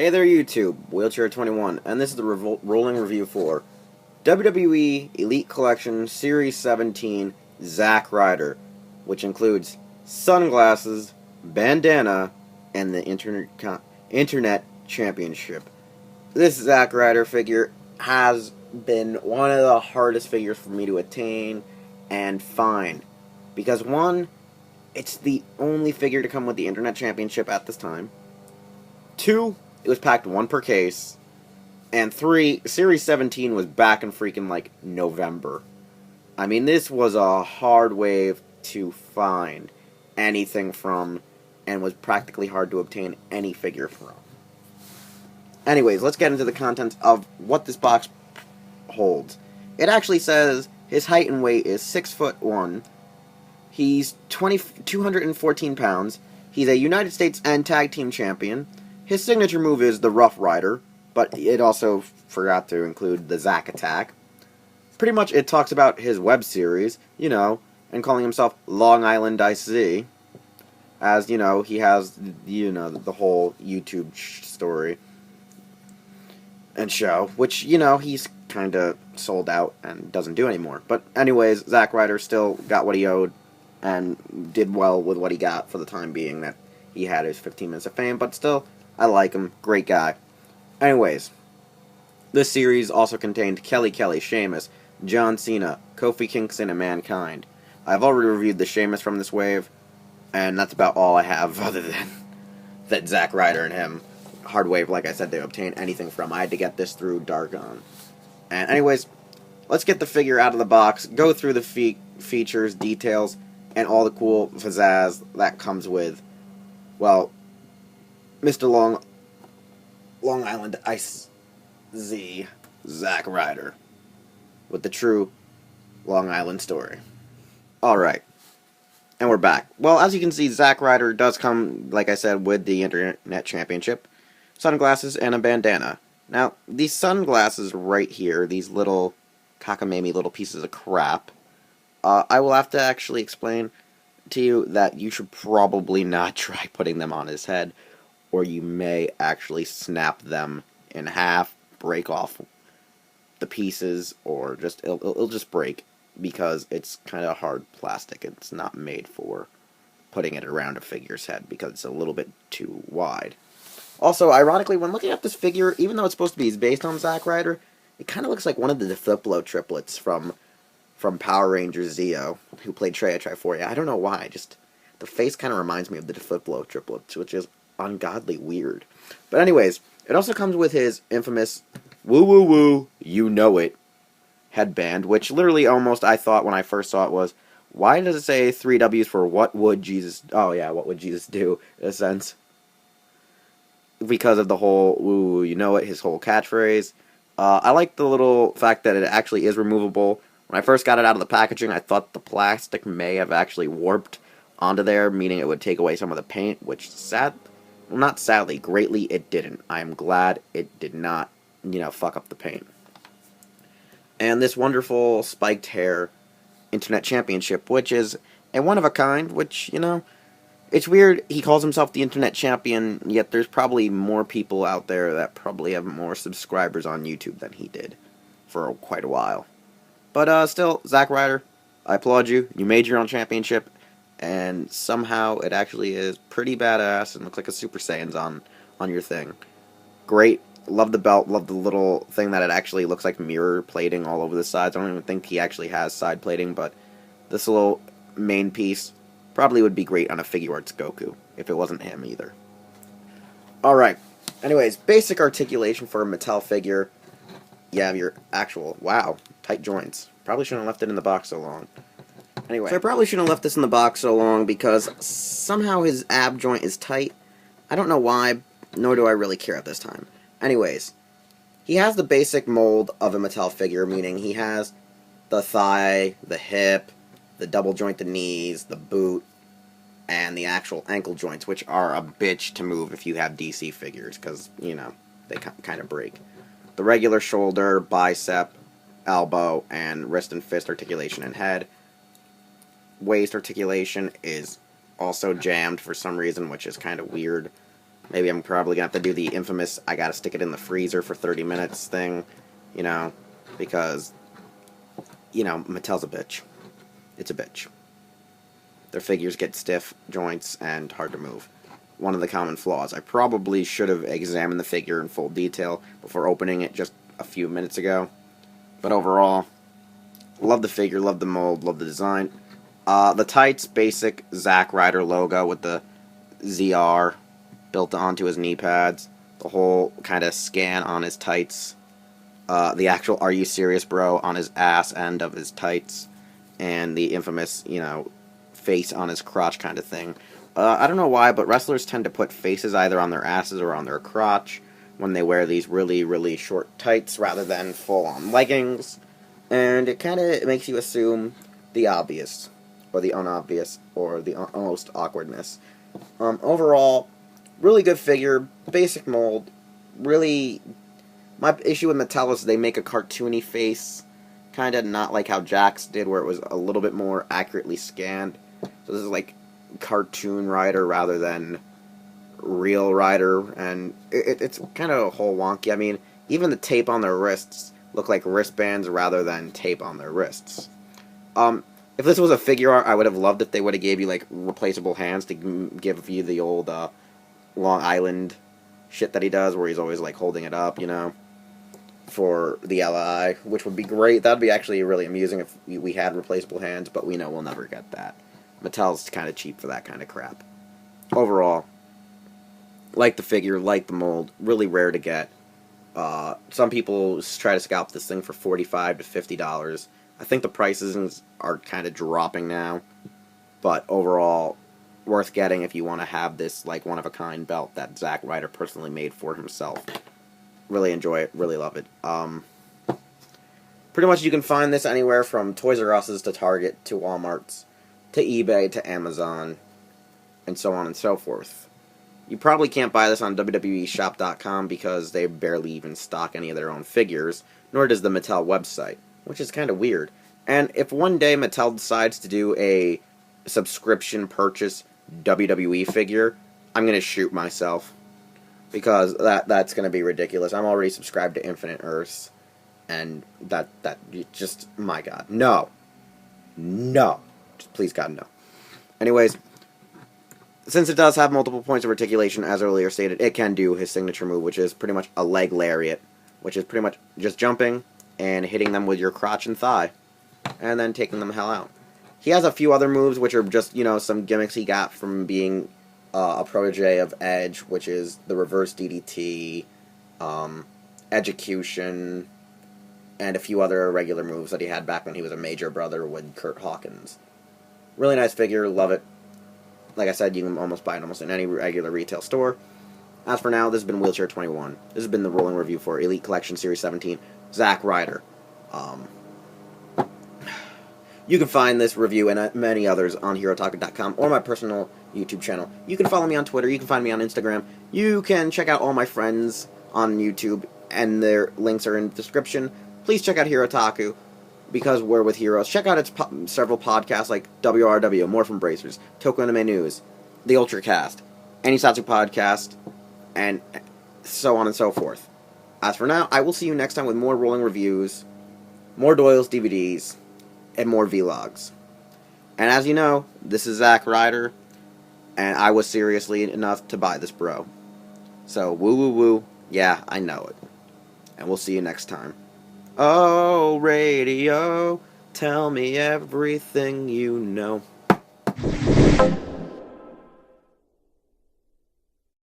Hey there YouTube, Wheelchair21, and this is the rolling review for WWE Elite Collection Series 17 Zack Ryder, which includes sunglasses, bandana, and the Internet Championship. This Zack Ryder figure has been one of the hardest figures for me to attain and find, because one, it's the only figure to come with the Internet Championship at this time. Two, it was packed one per case. And 3, Series 17 was back in freaking, like, November. I mean, this was a hard wave to find anything from, and was practically hard to obtain any figure from. Anyways, let's get into the contents of what this box holds. It actually says his height and weight is 6'1". He's 214 pounds. He's a United States and Tag Team Champion. His signature move is the Rough Rider, but it also forgot to include the Zack Attack. Pretty much it talks about his web series, and calling himself Long Island IC. As, he has, the whole YouTube story and show, which, he's kind of sold out and doesn't do anymore. But anyways, Zack Ryder still got what he owed and did well with what he got for the time being that he had his 15 minutes of fame, but still, I like him. Great guy. Anyways, this series also contained Kelly, Sheamus, John Cena, Kofi Kingston, and Mankind. I've already reviewed the Sheamus from this wave, and that's about all I have other than that Zack Ryder and him. Hard wave, like I said, to obtain anything from. I had to get this through Dargon. And anyways, let's get the figure out of the box, go through the features, details, and all the cool pizzazz that comes with, well, Mr. Long Island Ice Z Zack Ryder with the true Long Island story. Alright, and we're back. Well, as you can see, Zack Ryder does come, like I said, with the Internet Championship, sunglasses, and a bandana. Now, these sunglasses right here, these little cockamamie little pieces of crap, I will have to actually explain to you that you should probably not try putting them on his head, or you may actually snap them in half, break off the pieces, or just it'll just break because it's kind of hard plastic. It's not made for putting it around a figure's head because it's a little bit too wide. Also, ironically, when looking at this figure, even though it's supposed to be based on Zack Ryder, it kind of looks like one of the Defiplo triplets from Power Rangers Zeo, who played Traya Triforia. I don't know why, just the face kind of reminds me of the Defiplo triplets, which is ungodly weird. But anyways, it also comes with his infamous woo woo woo, you know it headband, which literally almost I thought when I first saw it was, why does it say 3 W's for what would Jesus, oh yeah, what would Jesus do, in a sense. Because of the whole woo woo, you know it, his whole catchphrase. I like the little fact that it actually is removable. When I first got it out of the packaging, I thought the plastic may have actually warped onto there, meaning it would take away some of the paint, which not sadly, greatly it didn't. I am glad it did not, fuck up the paint. And this wonderful spiked hair Internet Championship, which is a one-of-a-kind, which, it's weird. He calls himself the Internet Champion, yet there's probably more people out there that probably have more subscribers on YouTube than he did for quite a while. But still, Zack Ryder, I applaud you. You made your own championship, and somehow it actually is pretty badass and looks like a Super Saiyan's on your thing. Great. Love the belt. Love the little thing that it actually looks like mirror plating all over the sides. I don't even think he actually has side plating, but this little main piece probably would be great on a Figure Arts Goku, if it wasn't him either. Alright. Anyways, basic articulation for a Mattel figure. You have your actual, wow, tight joints. Probably shouldn't have left it in the box so long. Anyway, so I probably shouldn't have left this in the box so long because somehow his ab joint is tight. I don't know why, nor do I really care at this time. Anyways, he has the basic mold of a Mattel figure, meaning he has the thigh, the hip, the double jointed knees, the boot, and the actual ankle joints, which are a bitch to move if you have DC figures, because, they kind of break. The regular shoulder, bicep, elbow, and wrist and fist articulation and head. Waist articulation is also jammed for some reason, which is kind of weird. Maybe I'm probably going to have to do the infamous I gotta stick it in the freezer for 30 minutes thing, you know, because, you know, Mattel's a bitch. It's a bitch. Their figures get stiff joints and hard to move. One of the common flaws. I probably should have examined the figure in full detail before opening it just a few minutes ago. But overall, love the figure, love the mold, love the design. The tights, basic Zack Ryder logo with the ZR built onto his knee pads. The whole kind of scan on his tights. The actual "Are you serious, bro?" on his ass end of his tights. And the infamous, you know, face on his crotch kind of thing. I don't know why, but wrestlers tend to put faces either on their asses or on their crotch when they wear these really, really short tights rather than full-on leggings. And it kind of makes you assume the obvious, or the unobvious, or the almost awkwardness. Overall, really good figure, basic mold. Really, my issue with Mattel is they make a cartoony face, kind of not like how Jack's did, where it was a little bit more accurately scanned. So this is like cartoon Ryder rather than real Ryder, and it's kind of a whole wonky. I mean, even the tape on their wrists look like wristbands rather than tape on their wrists. If this was a figure art, I would have loved if they would have gave you like replaceable hands to give you the old Long Island shit that he does, where he's always like holding it up, you know, for the LI, which would be great. That'd be actually really amusing if we had replaceable hands, but we know we'll never get that. Mattel's kind of cheap for that kind of crap. Overall, like the figure, like the mold, really rare to get. Some people try to scalp this thing for $45 to $50. I think the prices are kind of dropping now, but overall, worth getting if you want to have this like one-of-a-kind belt that Zack Ryder personally made for himself. Really enjoy it, really love it. Pretty much you can find this anywhere from Toys R Us's to Target to Walmart's to eBay to Amazon and so on and so forth. You probably can't buy this on WWEshop.com because they barely even stock any of their own figures, nor does the Mattel website, which is kind of weird. And if one day Mattel decides to do a subscription purchase WWE figure, I'm going to shoot myself. Because that's going to be ridiculous. I'm already subscribed to Infinite Earths. And that just, my God. No. No. Just please, God, no. Anyways, since it does have multiple points of articulation, as earlier stated, it can do his signature move, which is pretty much a leg lariat. Which is pretty much just jumping and hitting them with your crotch and thigh. And then taking them the hell out. He has a few other moves, which are just, you know, some gimmicks he got from being a protege of Edge, which is the reverse DDT, Execution, and a few other irregular moves that he had back when he was a major brother with Kurt Hawkins. Really nice figure, love it. Like I said, you can almost buy it almost in any regular retail store. As for now, this has been Wheelchair 21. This has been the rolling review for Elite Collection Series 17, Zack Ryder. You can find this review and many others on HeroTalker.com or my personal YouTube channel. You can follow me on Twitter. You can find me on Instagram. You can check out all my friends on YouTube, and their links are in the description. Please check out HeroTaku, because we're with heroes. Check out its several podcasts like WRW, Morphin Bracers, Toku Anime News, The Ultracast, Anisatsu Podcast, and so on and so forth. As for now, I will see you next time with more rolling reviews, more Doyle's DVDs, and more vlogs. And as you know, this is Zack Ryder, and I was seriously enough to buy this bro. So, woo woo woo, yeah, I know it. And we'll see you next time. Oh, radio, tell me everything you know.